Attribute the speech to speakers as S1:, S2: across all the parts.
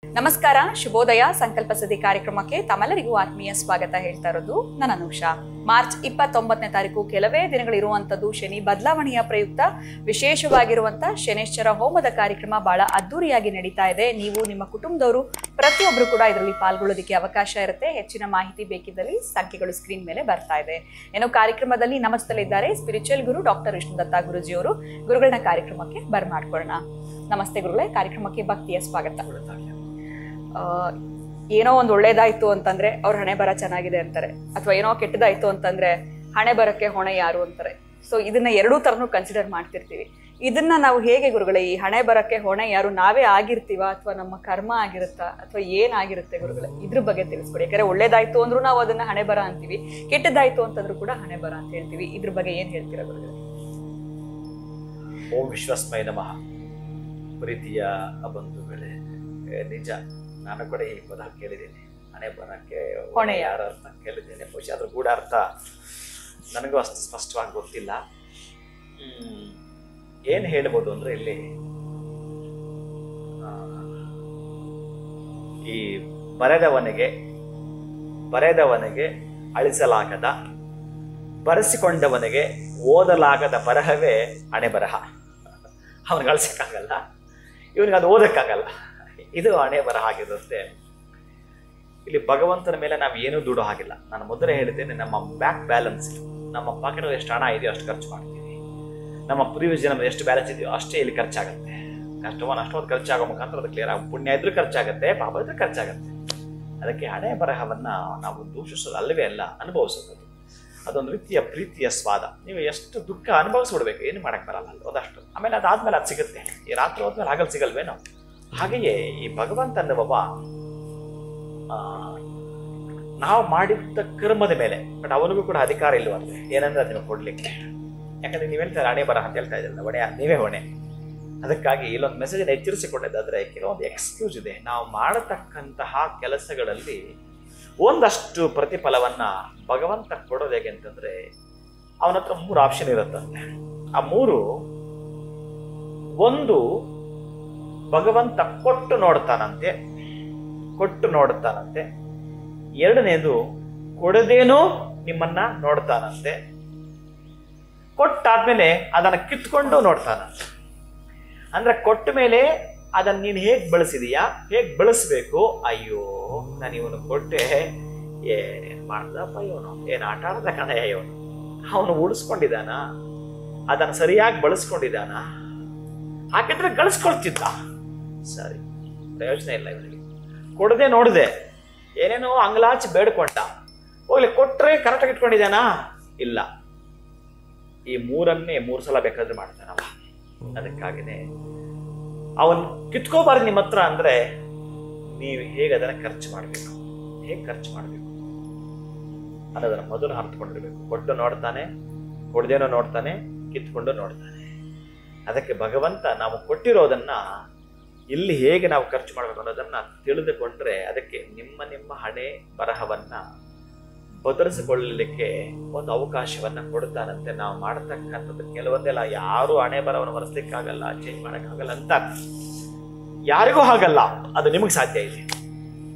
S1: ನಮಸ್ಕಾರ, ಶುಭೋದಯ. ಸಂಕಲ್ಪ ಸದಿ ಕಾರ್ಯಕ್ರಮಕ್ಕೆ ತಮ್ಮೆಲ್ಲರಿಗೂ ಆತ್ಮೀಯ ಸ್ವಾಗತ ಹೇಳ್ತಾ ಇರೋದು ನಾನು ಅನುಷಾ. ಮಾರ್ಚ್ 29ನೇ ತಾರೀಕು ಕೆಲವೇ ದಿನಗಳಿರುವಂತದ್ದು ಶನಿ ಬದಲಾವಣೆಯ ಪ್ರಯುಕ್ತ ವಿಶೇಷವಾಗಿರುವಂತ ಶನೇಶ್ವರ ಹೋಮದ ಕಾರ್ಯಕ್ರಮ ಬಹಳ ಅದ್ದೂರಿಯಾಗಿ ನಡೀತಾ ಇದೆ. ನೀವು ನಿಮ್ಮ ಕುಟುಂಬದವರು ಪ್ರತಿಯೊಬ್ಬರು ಕೂಡ ಇದರಲ್ಲಿ ಪಾಲ್ಗೊಳ್ಳೋದಕ್ಕೆ ಅವಕಾಶ ಇರುತ್ತೆ. ಹೆಚ್ಚಿನ ಮಾಹಿತಿ ಬೇಕಿದ್ದಲ್ಲಿ ಸಂಖ್ಯೆಗಳು ಸ್ಕ್ರೀನ್ ಮೇಲೆ ಬರ್ತಾ ಇದೆ. ಏನೋ ಕಾರ್ಯಕ್ರಮದಲ್ಲಿ ನಮ್ಮ ಜೊತೆಲಿದ್ದಾರೆ ಸ್ಪಿರಿಚುವಲ್ ಗುರು ಡಾಕ್ಟರ್ ವಿಷ್ಣುದತ್ತ ಗುರುಜಿಯವರು. ಗುರುಗಳನ್ನ ಕಾರ್ಯಕ್ರಮಕ್ಕೆ ಬರ್ಮಾಡ್ಕೊಳ್ಳೋಣ. ನಮಸ್ತೆ ಗುರುಗಳೇ, ಕಾರ್ಯಕ್ರಮಕ್ಕೆ ಭಕ್ತಿಯ ಸ್ವಾಗತ. ಏನೋ ಒಂದು ಒಳ್ಳೇದಾಯ್ತು ಅಂತಂದ್ರೆ ಅವ್ರ ಹಣೆ ಬರ ಚೆನ್ನಾಗಿದೆ ಅಂತಾರೆ, ಅಥವಾ ಏನೋ ಕೆಟ್ಟದಾಯ್ತು ಅಂತಂದ್ರೆ ಹಣೆ ಬರಕ್ಕೆ ಹೊಣೆ ಯಾರು ಅಂತಾರೆ. ಸೊ ಇದನ್ನ ಎರಡೂ ತರನು ಕನ್ಸಿಡರ್ ಮಾಡ್ತಿರ್ತೀವಿ. ಇದನ್ನ ನಾವು ಹೇಗೆ ಗುರುಗಳೇ, ಈ ಹಣೆ ಬರಕ್ಕೆ ಹೊಣೆ ಯಾರು ನಾವೇ ಆಗಿರ್ತೀವ ಅಥವಾ ನಮ್ಮ ಕರ್ಮ ಆಗಿರುತ್ತಾ ಅಥವಾ ಏನಾಗಿರುತ್ತೆ ಗುರುಗಳೇ, ಇದ್ರ ಬಗ್ಗೆ ತಿಳಿಸ್ಕೊಡಿ. ಯಾಕಂದ್ರೆ ಒಳ್ಳೇದಾಯ್ತು ಅಂದ್ರೂ ನಾವು ಅದನ್ನ ಹಣೆ ಬರ ಅಂತೀವಿ, ಕೆಟ್ಟದಾಯ್ತು ಅಂತಂದ್ರೂ ಕೂಡ ಹಣೆ ಬರ ಅಂತ ಹೇಳ್ತೀವಿ. ಇದ್ರ ಬಗ್ಗೆ ಏನ್ ಹೇಳ್ತೀರಾ ಗುರುಗಳೇ?
S2: ಓಂ ವಿಶ್ವಸ್ಮೈ ನಮಃ. ಪ್ರೀತಿಯ ಬಂಧುಗಳೇ, ನಿಜ ನಾನು ಕೂಡ ಈ ಪದ ಕೇಳಿದ್ದೀನಿ, ಹಣೆ ಬರಕ್ಕೆ ಹೊಣೆ ಯಾರು ಅಂತ ಕೇಳಿದ್ದೇನೆ. ಬಹುಶಃ ಅದ್ರ ಗೂಢಾರ್ಥ ನನಗೂ ಅಷ್ಟು ಸ್ಪಷ್ಟವಾಗಿ ಗೊತ್ತಿಲ್ಲ. ಏನು ಹೇಳ್ಬೋದು ಅಂದರೆ, ಇಲ್ಲಿ ಈ ಬರೆದವನಿಗೆ ಅಳಿಸಲಾಗದ, ಬರೆಸಿಕೊಂಡವನಿಗೆ ಓದಲಾಗದ ಬರಹವೇ ಹಣೆ ಬರಹ. ಅವನಿಗೆ ಅಳಿಸೋಕ್ಕಾಗಲ್ಲ, ಇವನಿಗೆ ಅದು ಓದಕ್ಕಾಗಲ್ಲ. ಇದು ಹಣೆ ಬರಹ ಆಗಿರುತ್ತೆ. ಇಲ್ಲಿ ಭಗವಂತನ ಮೇಲೆ ನಾವು ಏನೂ ದುಡ್ಡು ಹಾಗಿಲ್ಲ. ನಾನು ಮೊದಲೇ ಹೇಳಿದ್ದೇನೆ, ನಮ್ಮ ಬ್ಯಾಂಕ್ ಬ್ಯಾಲೆನ್ಸ್, ನಮ್ಮ ಪಾಕೆಟಲ್ಲಿ ಎಷ್ಟು ಹಣ ಇದೆಯೋ ಅಷ್ಟು ಖರ್ಚು ಮಾಡ್ತೀವಿ. ನಮ್ಮ ಪ್ರೀವಿಯಸ್ ಜನ ಎಷ್ಟು ಬ್ಯಾಲೆನ್ಸ್ ಇದೆಯೋ ಅಷ್ಟೇ ಇಲ್ಲಿ ಖರ್ಚಾಗುತ್ತೆ. ಅಷ್ಟೊಂದು ಖರ್ಚಾಗೋ ಮುಖಾಂತರ ಅದು ಕ್ಲಿಯರ್ ಆಗಿ, ಪುಣ್ಯ ಇದ್ರೂ ಖರ್ಚಾಗುತ್ತೆ, ಪಾಪ ಇದ್ರೂ ಖರ್ಚಾಗುತ್ತೆ. ಅದಕ್ಕೆ ಹಣೆ ಬರಹವನ್ನು ನಾವು ದೂಷಿಸೋದು ಅಲ್ಲವೇ ಅಲ್ಲ, ಅನುಭವಿಸೋದು. ಅದೊಂದು ರೀತಿಯ ಪ್ರೀತಿಯ ಸ್ವಾದ. ನೀವು ಎಷ್ಟು ದುಃಖ ಅನುಭವಿಸ್ಬಿಡ್ಬೇಕು, ಏನು ಮಾಡಕ್ಕೆ ಬರಲ್ಲ ಅದಷ್ಟು. ಆಮೇಲೆ ಅದಾದ್ಮೇಲೆ ಅದು ಸಿಗುತ್ತೆ. ಈ ರಾತ್ರಿ ಹೋದ್ಮೇಲೆ ಆಗಲ್ ಸಿಗಲ್ವೇನೋ. ಹಾಗೆಯೇ ಈ ಭಗವಂತ ಅನ್ನುವವ ನಾವು ಮಾಡಿದ್ದ ಕರ್ಮದ ಮೇಲೆ, ಬಟ್ ಅವನಿಗೂ ಕೂಡ ಅಧಿಕಾರ ಇಲ್ವಂತೆ ಏನಂದ್ರೆ ಅದನ್ನು ಕೊಡ್ಲಿಕ್ಕೆ. ಯಾಕಂದ್ರೆ ನೀವು ಹೇಳ್ತಾರೆ ಹಣೆ ಬರಹ ಅಂತ ಹೇಳ್ತಾ ಇದ್ದೀರಲ್ಲ, ಹೊಣೆ ನೀವೇ ಹೊಣೆ. ಅದಕ್ಕಾಗಿ ಇಲ್ಲೊಂದು ಮೆಸೇಜನ್ನು ಎಚ್ಚರಿಸಿಕೊಂಡಿದ್ದಾದ್ರೆ, ಕೆಲವೊಂದು ಎಕ್ಸ್ಕ್ಯೂಸ್ ಇದೆ. ನಾವು ಮಾಡತಕ್ಕಂತಹ ಕೆಲಸಗಳಲ್ಲಿ ಒಂದಷ್ಟು ಪ್ರತಿಫಲವನ್ನ ಭಗವಂತ ಕೊಡೋದು ಹೇಗೆ ಅಂತಂದ್ರೆ, ಅವನ ಹತ್ರ 3 ಆಪ್ಷನ್ ಇರುತ್ತಂತೆ. ಆ 3, ಒಂದು ಭಗವಂತ ಕೊಟ್ಟು ನೋಡ್ತಾನಂತೆ. ಎರಡನೇದು ಕೊಡದೇನೋ ನಿಮ್ಮನ್ನ ನೋಡ್ತಾನಂತೆ. ಕೊಟ್ಟಾದ್ಮೇಲೆ ಅದನ್ನ ಕಿತ್ಕೊಂಡು ನೋಡ್ತಾನಂತೆ. ಅಂದ್ರೆ ಕೊಟ್ಟ ಮೇಲೆ ಅದನ್ನ ನೀನು ಹೇಗೆ ಬಳಸಿದೀಯಾ, ಹೇಗೆ ಬಳಸ್ಬೇಕು. ಅಯ್ಯೋ ನಾನು ಇವನು ಕೊಟ್ಟೆ, ಏನೇನ್ ಮಾಡ್ದಪ್ಪ ಇವನು, ಏನ್ ಆಟ ಆಡ್ದ ಕಣಯ್ಯ ಇವನು, ಅವನು ಉಳಿಸ್ಕೊಂಡಿದ್ದಾನ, ಅದನ್ನ ಸರಿಯಾಗಿ ಬಳಸ್ಕೊಂಡಿದ್ದಾನ, ಹಾಕಿದ್ರೆ ಗಳಿಸ್ಕೊಳ್ತಿದ್ದ. ಸರಿ, ಪ್ರಯೋಜನ ಇಲ್ಲ ಇವನಿಗೆ. ಕೊಡದೆ ನೋಡಿದೆ, ಏನೇನೋ ಅಂಗಲಾಚಿ ಬೇಡ್ಕೊಂಡ, ಹೋಗ್ಲಿ ಕೊಟ್ರೆ ಕರೆಕ್ಟಾಗಿ ಇಟ್ಕೊಂಡಿದ್ದಾನಾ, ಇಲ್ಲ. ಈ 3 ಸಲ ಬೇಕಾದ್ರೆ ಮಾಡ್ತಾನವ. ಅದಕ್ಕಾಗಿನೇ ಅವನ್ ಕಿತ್ಕೋಬಾರ್ದು ನಿಮ್ಮ ಹತ್ರ. ಅಂದ್ರೆ ನೀವು ಹೇಗೆ ಅದನ್ನ ಖರ್ಚು ಮಾಡಬೇಕು, ಹೇಗೆ ಖರ್ಚು ಮಾಡಬೇಕು ಅನ್ನೋದನ್ನ ಮೊದಲು ಅರ್ಥಕೊಂಡಿರ್ಬೇಕು. ಕೊಟ್ಟು ನೋಡ್ತಾನೆ, ಕೊಡದೇನೋ ನೋಡ್ತಾನೆ, ಕಿತ್ಕೊಂಡು ನೋಡ್ತಾನೆ. ಅದಕ್ಕೆ ಭಗವಂತ ನಾವು ಕೊಟ್ಟಿರೋದನ್ನ ಇಲ್ಲಿ ಹೇಗೆ ನಾವು ಖರ್ಚು ಮಾಡಬೇಕು ಅನ್ನೋದನ್ನ ತಿಳಿದುಕೊಂಡ್ರೆ, ಅದಕ್ಕೆ ನಿಮ್ಮ ಹಣೆ ಬರಹವನ್ನ ಬದಲಿಸಿಕೊಳ್ಳಲಿಕ್ಕೆ ಒಂದು ಅವಕಾಶವನ್ನ ಕೊಡ್ತಾನಂತೆ. ನಾವು ಮಾಡತಕ್ಕಂಥದ್ದು ಕೆಲವೊಂದೆಲ್ಲ ಯಾರು ಹಣೆ ಬರಹವನ್ನು ಒರೆಸ್ಲಿಕ್ಕಾಗಲ್ಲ, ಚೇಂಜ್ ಮಾಡೋಕ್ಕಾಗಲ್ಲ ಅಂತ ಯಾರಿಗೂ ಹಾಗಲ್ಲ. ಅದು ನಿಮಗೆ ಸಾಧ್ಯ ಇದೆ.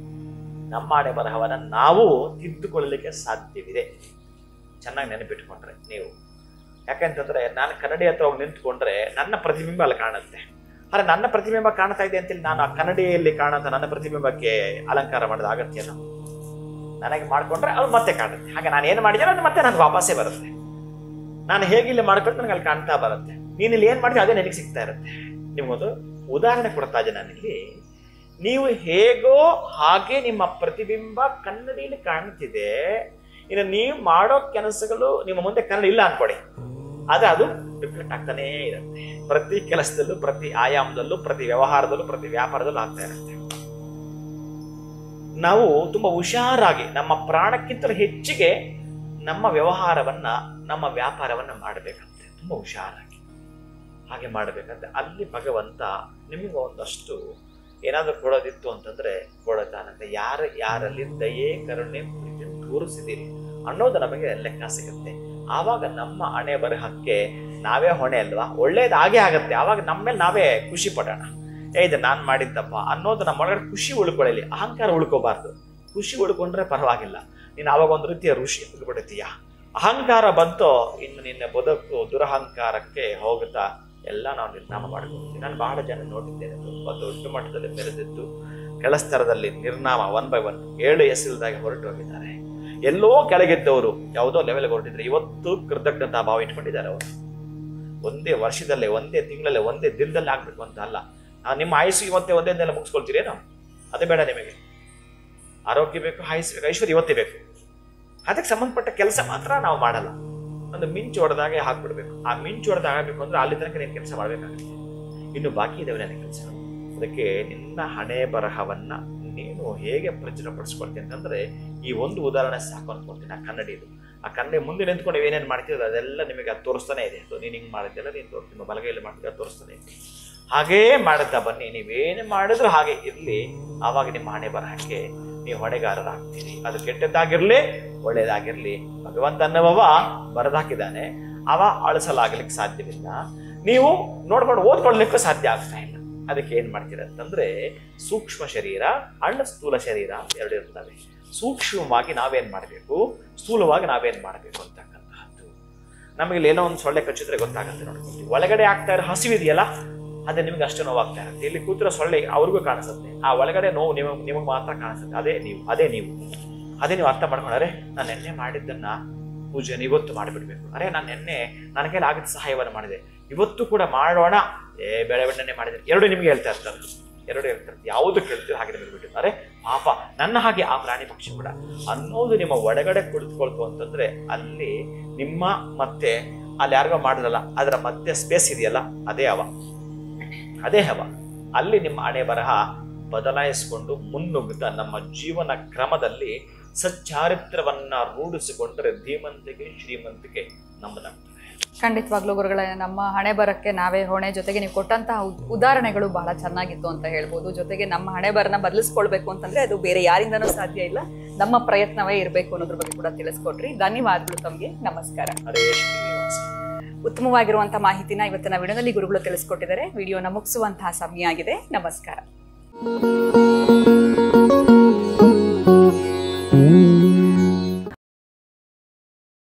S2: ನಮ್ಮ ಹಣೆ ಬರಹವನ್ನ ನಾವು ತಿದ್ದುಕೊಳ್ಳಲಿಕ್ಕೆ ಸಾಧ್ಯವಿದೆ. ಚೆನ್ನಾಗಿ ನೆನಪಿಟ್ಕೊಂಡ್ರೆ ನೀವು. ಯಾಕಂತಂದ್ರೆ, ನಾನು ಕನ್ನಡಿ ಹತ್ರ ಹೋಗಿ ನಿಂತ್ಕೊಂಡ್ರೆ ನನ್ನ ಪ್ರತಿಬಿಂಬ ಅಲ್ಲಿ ಕಾಣುತ್ತೆ. ಆದರೆ ನನ್ನ ಪ್ರತಿಬಿಂಬ ಕಾಣ್ತಾ ಇದೆ ಅಂತೇಳಿ ನಾನು ಆ ಕನ್ನಡಿಯಲ್ಲಿ ಕಾಣುವಂಥ ನನ್ನ ಪ್ರತಿಬಿಂಬಕ್ಕೆ ಅಲಂಕಾರ ಮಾಡೋದು ಅಗತ್ಯನ? ನನಗೆ ಮಾಡ್ಕೊಂಡ್ರೆ ಅದು ಮತ್ತೆ ಕಾಣುತ್ತೆ. ಹಾಗೆ ನಾನು ಏನು ಮಾಡಿದ್ರೆ ಅದು ಮತ್ತೆ ನನಗೆ ವಾಪಸ್ಸೇ ಬರುತ್ತೆ. ನಾನು ಹೇಗೆ ಇಲ್ಲಿ ಮಾಡ್ಕೊಂಡು ನನಗೆ ಅಲ್ಲಿ ಕಾಣ್ತಾ ಬರುತ್ತೆ. ನೀನು ಇಲ್ಲಿ ಏನು ಮಾಡಿದ್ರೆ ಅದೇ ನನಗೆ ಸಿಗ್ತಾ ಇರುತ್ತೆ. ನಿಮಗೊಂದು ಉದಾಹರಣೆ ಕೊಡ್ತಾ ಇದ್ದೆ ನಾನಿಲ್ಲಿ. ನೀವು ಹೇಗೋ ಹಾಗೆ ನಿಮ್ಮ ಪ್ರತಿಬಿಂಬ ಕನ್ನಡಿಯಲ್ಲಿ ಕಾಣ್ತಿದೆ. ಇನ್ನು ನೀವು ಮಾಡೋ ಕೆಲಸಗಳು ನಿಮ್ಮ ಮುಂದೆ ಕನ್ನಡಿ ಇಲ್ಲ ಅನ್ಕೊಡಿ, ಆದ್ರೆ ಅದು ರಿಫ್ಲೆಕ್ಟ್ ಆಗ್ತಾನೇ ಇರುತ್ತೆ. ಪ್ರತಿ ಕೆಲಸದಲ್ಲೂ, ಪ್ರತಿ ಆಯಾಮದಲ್ಲೂ, ಪ್ರತಿ ವ್ಯವಹಾರದಲ್ಲೂ, ಪ್ರತಿ ವ್ಯಾಪಾರದಲ್ಲೂ ಆಗ್ತಾ ಇರುತ್ತೆ. ನಾವು ತುಂಬಾ ಹುಷಾರಾಗಿ, ನಮ್ಮ ಪ್ರಾಣಕ್ಕಿಂತಲೂ ಹೆಚ್ಚಿಗೆ ನಮ್ಮ ವ್ಯವಹಾರವನ್ನ, ನಮ್ಮ ವ್ಯಾಪಾರವನ್ನ ಮಾಡಬೇಕಂತೆ. ತುಂಬಾ ಹುಷಾರಾಗಿ ಹಾಗೆ ಮಾಡಬೇಕಂತೆ. ಅಲ್ಲಿ ಭಗವಂತ ನಿಮಗೆ ಒಂದಷ್ಟು ಏನಾದರೂ ಕೊಡೋದಿತ್ತು ಅಂತಂದ್ರೆ ಕೊಡತಾನಂತೆ. ಯಾರಲ್ಲಿ ದಯೆ, ಕರುಣೆ, ಪ್ರೀತಿ ತೋರಿಸಿದ್ದೀರಿ ಅನ್ನೋದು ನಮಗೆ ಲೆಕ್ಕ ಸಿಗುತ್ತೆ. ಆವಾಗ ನಮ್ಮ ಹಣೆ ಬರಹಕ್ಕೆ ನಾವೇ ಹೊಣೆ ಅಲ್ವಾ, ಒಳ್ಳೇದಾಗೇ ಆಗತ್ತೆ. ಆವಾಗ ನಮ್ಮ ಮೇಲೆ ನಾವೇ ಖುಷಿ ಪಡೋಣ. ಇದು ನಾನು ಮಾಡಿದ್ದಪ್ಪ ಅನ್ನೋದು ನಮ್ಮ ಒಳಗಡೆ ಖುಷಿ ಉಳ್ಕೊಳ್ಳಿ, ಅಹಂಕಾರ ಉಳ್ಕೋಬಾರ್ದು. ಖುಷಿ ಉಳ್ಕೊಂಡ್ರೆ ಪರವಾಗಿಲ್ಲ. ನೀನು ಆವಾಗ ಒಂದು ರೀತಿಯ ಋಷಿ ಬಿಡ್ತೀಯ. ಅಹಂಕಾರ ಬಂತೋ ಇನ್ನು ನಿನ್ನ ಬದುಕು ದುರಹಂಕಾರಕ್ಕೆ ಹೋಗುತ್ತಾ ಎಲ್ಲ ನಾವು ನಿರ್ನಾಮ ಮಾಡ್ಕೊಳ್ತೀವಿ. ನಾನು ಬಹಳ ಜನ ನೋಡಿದ್ದೇನೆ, ತುಂಬ ದೊಡ್ಡ ಮಟ್ಟದಲ್ಲಿ ಮೆರೆದಿದ್ದು ಕೆಳಸ್ತರದಲ್ಲಿ ನಿರ್ನಾಮ 1 by 1 7 ಎಸಲ್ದಾಗಿ ಹೊರಟು ಹೋಗಿದ್ದಾರೆ. ಎಲ್ಲೋ ಕೆಳಗಿದ್ದವರು ಯಾವುದೋ ಲೆವೆಲ್ಗೆ ಹೊರಟಿದ್ರೆ ಇವತ್ತು ಕೃತಜ್ಞತಾ ಭಾವ ಇಟ್ಕೊಂಡಿದ್ದಾರೆ. ಅವರು ಒಂದೇ ವರ್ಷದಲ್ಲೇ, ಒಂದೇ ತಿಂಗಳಲ್ಲೇ, ಒಂದೇ ದಿನದಲ್ಲಿ ಆಗ್ಬೇಕು ಅಂತ ಅಲ್ಲ. ನಿಮ್ಮ ಆಯುಸ್ಸು ಇವತ್ತೇ ಒಂದೇನೆಲ್ಲ ಮುಗಿಸ್ಕೊಳ್ತೀರೇನೋ? ಅದೇ ಬೇಡ. ನಿಮಗೆ ಆರೋಗ್ಯ ಬೇಕು, ಆಯುಸ್ ಬೇಕು, ಐಶ್ವರ್ಯ ಇವತ್ತೇ ಬೇಕು. ಅದಕ್ಕೆ ಸಂಬಂಧಪಟ್ಟ ಕೆಲಸ ಮಾತ್ರ ನಾವು ಮಾಡಲ್ಲ. ಒಂದು ಮಿಂಚು ಹೊಡೆದಾಗೆ ಹಾಕ್ಬಿಡ್ಬೇಕು. ಆ ಮಿಂಚು ಹೊಡೆದಾಗ ಆಗಬೇಕು ಅಂದ್ರೆ ಅಲ್ಲಿ ತನಕ ನೀನು ಕೆಲಸ ಮಾಡಬೇಕಾಗುತ್ತೆ. ಇನ್ನು ಬಾಕಿ ಇದಾವೆ ನನ್ನ ಕೆಲಸ. ಅದಕ್ಕೆ ನಿನ್ನ ಹಣೆ ಬರಹವನ್ನ ನೀನು ಹೇಗೆ ಪ್ರಚುರಪಡಿಸ್ಕೊಳ್ತೀನಿ ಅಂತಂದ್ರೆ ಈ ಒಂದು ಉದಾಹರಣೆ ಸಾಕು ಅನ್ಕೊಳ್ತೀನಿ. ಆ ಕನ್ನಡಿದು, ಆ ಕನ್ನಡಿ ಮುಂದೆ ನಿಂತ್ಕೊಂಡು ಏನೇನು ಮಾಡ್ತಿದ್ರು ಅದೆಲ್ಲ ನಿಮಗೆ ಅದು ತೋರಿಸ್ತಾನೆ ಇದೆ. ನೀನು ಹಿಂಗೆ ಮಾಡಿದ್ದೆಲ್ಲ ನೀನು ತೋರಿಸ್ತೀನಿ, ಬಲಗೈಯಲ್ಲಿ ಮಾಡ್ತೀವಿ, ಅದು ತೋರಿಸ್ತಾನೆ ಇದೆ. ಹಾಗೇ ಮಾಡುತ್ತಾ ಬನ್ನಿ. ನೀವೇನು ಮಾಡಿದ್ರು ಹಾಗೆ ಇರಲಿ. ಆವಾಗ ನಿಮ್ಮ ಹಣೆ ಬರಹಕ್ಕೆ ನೀವು ಹೊಣೆಗಾರರಾಗ್ತೀರಿ. ಅದು ಕೆಟ್ಟದ್ದಾಗಿರ್ಲಿ ಒಳ್ಳೇದಾಗಿರ್ಲಿ ಭಗವಂತ ಅನ್ನುವವ ಬರೆದಾಕಿದ್ದಾನೆ. ಅವ ಅಳಿಸಲಾಗಲಿಕ್ಕೆ ಸಾಧ್ಯವಿಲ್ಲ. ನೀವು ನೋಡ್ಕೊಂಡು ಓದ್ಕೊಳ್ಲಿಕ್ಕೂ ಸಾಧ್ಯ ಆಗ್ತಾ ಇಲ್ಲ. ಅದಕ್ಕೆ ಏನ್ ಮಾಡ್ತೀರ ಅಂತಂದ್ರೆ ಸೂಕ್ಷ್ಮ ಶರೀರ ಅಂಡ್ ಸ್ಥೂಲ ಶರೀರ ಎರಡು ಇರ್ತವೆ. ಸೂಕ್ಷ್ಮವಾಗಿ ನಾವೇನ್ ಮಾಡಬೇಕು, ಸ್ಥೂಲವಾಗಿ ನಾವೇನ್ ಮಾಡಬೇಕು ಅಂತಕ್ಕಂತಹದ್ದು. ನಮಗೆ ಏನೋ ಒಂದು ಸೊಳ್ಳೆ ಕಚ್ಚಿದ್ರೆ ಗೊತ್ತಾಗುತ್ತೆ. ನೋಡ್ಕೊಳ್ತೀವಿ ಒಳಗಡೆ ಆಗ್ತಾ ಇರೋ ಹಸಿವಿದೆಯಲ್ಲ, ಅದೇ ನಿಮ್ಗೆ ಅಷ್ಟು ನೋವಾಗ್ತಾ ಇರುತ್ತೆ. ಇಲ್ಲಿ ಕೂತಿರೋ ಸೊಳ್ಳೆ ಅವ್ರಿಗೂ ಕಾಣಿಸುತ್ತೆ. ಆ ಒಳಗಡೆ ನೋವು ನಿಮಗೆ ಮಾತ್ರ ಕಾಣಿಸುತ್ತೆ. ಅದೇ ನೀವು ಅರ್ಥ ಮಾಡ್ಕೊಂಡ್ರೆ ನಾನು ನೆನ್ನೆ ಮಾಡಿದ್ದನ್ನ ಪೂಜೆನ ಇವತ್ತು ಮಾಡಿಬಿಡ್ಬೇಕು. ನಾನು ನೆನ್ನೆ ನನ್ನ ಕೈಲಿ ಆಗಿದ್ದ ಸಹಾಯವನ್ನು ಮಾಡಿದೆ, ಇವತ್ತು ಕೂಡ ಮಾಡೋಣ. ಬೆಳವಣ್ಣನೆ ಮಾಡಿದೆ. ಎರಡು ನಿಮ್ಗೆ ಹೇಳ್ತಾ ಇರ್ತಾರೆ. ಯಾವುದು ಕೇಳ್ತೀವಿ ಹಾಗೆ ನಿಮಗೆ ಬಿಟ್ಟಿದ್ದಾರೆ. ಪಾಪ ನನ್ನ ಹಾಗೆ ಆ ಪ್ರಾಣಿ ಪಕ್ಷಿ ಕೂಡ ಅನ್ನೋದು ನಿಮ್ಮ ಒಳಗಡೆ ಕುಳಿತುಕೊಳ್ತು ಅಂತಂದ್ರೆ ಅಲ್ಲಿ ನಿಮ್ಮ ಮತ್ತೆ ಅಲ್ಲಿ ಯಾರಿಗೋ ಮಾಡಿದ್ರಲ್ಲ ಅದರ ಮತ್ತೆ ಸ್ಪೇಸ್ ಇದೆಯಲ್ಲ, ಅದೇ ಹವ. ಅಲ್ಲಿ ನಿಮ್ಮ ಹಣೆ ಬರಹ ಬದಲಾಯಿಸಿಕೊಂಡು ಮುನ್ನುಗ್ಗುತ್ತಾ ನಮ್ಮ ಜೀವನ ಕ್ರಮದಲ್ಲಿ ಸಚ್ಚಾರಿತ್ರವನ್ನ ರೂಢಿಸಿಕೊಂಡ್ರೆ ಧೀಮಂತಿಕೆ ಶ್ರೀಮಂತಿಕೆ ನಮ್ಮದಾಗ್ತದೆ.
S1: ಖಂಡಿತವಾಗ್ಲೂ ಗುರುಗಳೇ, ನಮ್ಮ ಹಣೆ ಬರಕ್ಕೆ ನಾವೇ ಹೊಣೆ. ಜೊತೆಗೆ ನೀವು ಕೊಟ್ಟಂತಹ ಉದಾಹರಣೆಗಳು ಬಹಳ ಚೆನ್ನಾಗಿತ್ತು ಅಂತ ಹೇಳ್ಬೋದು. ಜೊತೆಗೆ ನಮ್ಮ ಹಣೆ ಬರನ ಬದಲಿಸ್ಕೊಳ್ಬೇಕು ಅಂತಂದ್ರೆ ಅದು ಬೇರೆ ಯಾರಿಂದನೂ ಸಾಧ್ಯ ಇಲ್ಲ, ನಮ್ಮ ಪ್ರಯತ್ನವೇ ಇರಬೇಕು ಅನ್ನೋದ್ರ ಬಗ್ಗೆ ಕೂಡ ತಿಳಿಸ್ಕೊಟ್ರಿ. ಧನ್ಯವಾದಗಳು ತಮಗೆ. ನಮಸ್ಕಾರ. ಉತ್ತಮವಾಗಿರುವಂತಹ ಮಾಹಿತಿನ ಇವತ್ತಿನ ವಿಡಿಯೋದಲ್ಲಿ ಗುರುಗಳು ತಿಳಿಸ್ಕೊಟ್ಟಿದ್ದಾರೆ. ವಿಡಿಯೋನ ಮುಗಿಸುವಂತಹ ಸಮಯ ಆಗಿದೆ. ನಮಸ್ಕಾರ.